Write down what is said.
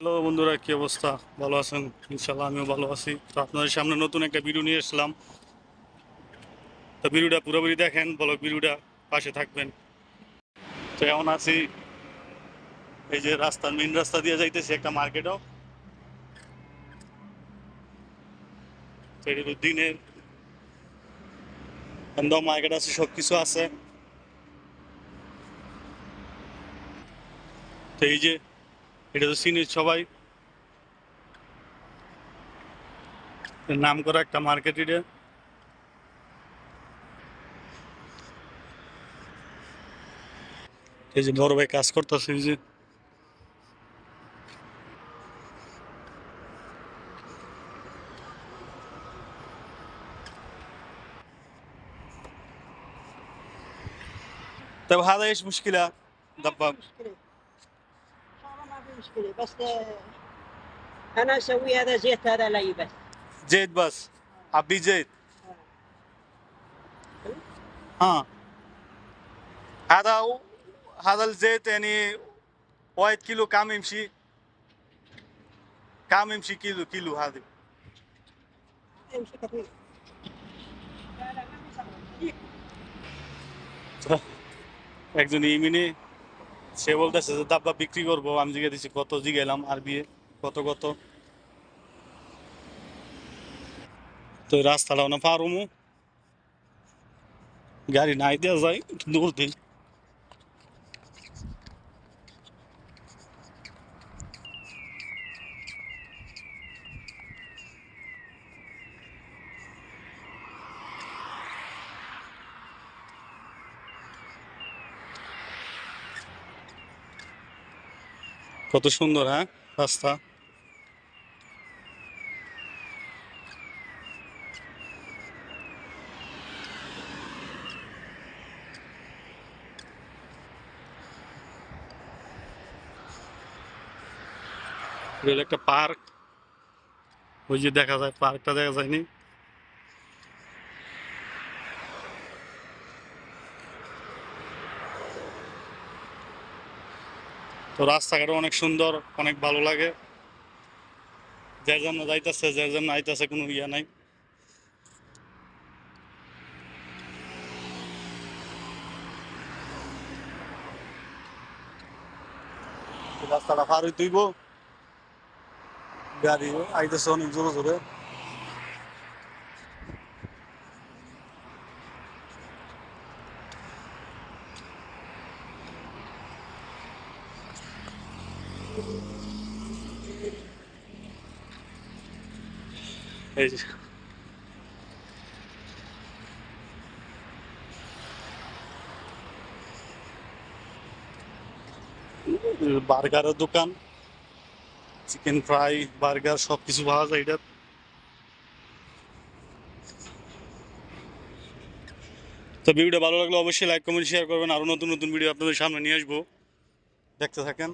Hello বন্ধুরা, কি অবস্থা? ভালো আছেন? ইনশাল্লাহ আমিও ভালো আছি। তো আপনাদের সামনে নতুন একটা ভিডিও নিয়ে এসলাম। তো ভিডিওটা পুরোপুরি দেখেন, ব্লগ ভিডিওটা পাশে থাকবেন। তো এমন আছি, এই যে মেইন রাস্তা দিয়ে যাইতেছি একটা মার্কেটও। তো এটা তো দিনের একদম মার্কেট আছে, সব কিছু আছে। তো এই যে এটা তো চিনি সবাই, নাম করা একটা মার্কেট এটা। এই যে বড় ভাই কাজ করতেছে, এই যে طب هذا ايش مشكلة؟ ما في دباب مشكلة، إن شاء الله ما في مشكلة، بس أنا أسوي هذا زيت هذا لي بس. زيت بس؟ ابي زيت. آه. हाँ هذا هذا الزيت يعني واحد كيلو كم يمشي؟ كم يمشي كيلو هذا؟ يمشي كثير. لا لا ما في صعب كثير. একজন ইমিনি সে বলতেছে যে ডাব্বা বিক্রি করবো। আমি জিজ্ঞেস দিচ্ছি কত, জিজ্ঞেলাম আরবি কত কত। তো এই রাস্তাটা না পারুমু, গাড়ি নাই দেওয়া যায়, দূর দিই। কত সুন্দর, হ্যাঁ রাস্তা। এটা হলো একটা পার্ক, ওই যে দেখা যায়, পার্কটা দেখা যায়নি। তো রাস্তাঘাট অনেক সুন্দর, অনেক ভালো লাগে। যার জন্য যাইতেছে, যার জন্য আইতেছে, কোনো ইয়া নাই। রাস্তাটা পার হইতে হইব, গাড়ি আইতেছে অনেক জোরে জোরে। এই যে বার্গারের দোকান, চিকেন ফ্রাই, বার্গার সব কিছু পাওয়া যায় এটা। তো ভিডিওটা ভালো লাগলে অবশ্যই লাইক কমেন্ট শেয়ার করবেন। আরো নতুন নতুন ভিডিও আপনাদের সামনে নিয়ে আসবো, দেখতে থাকেন।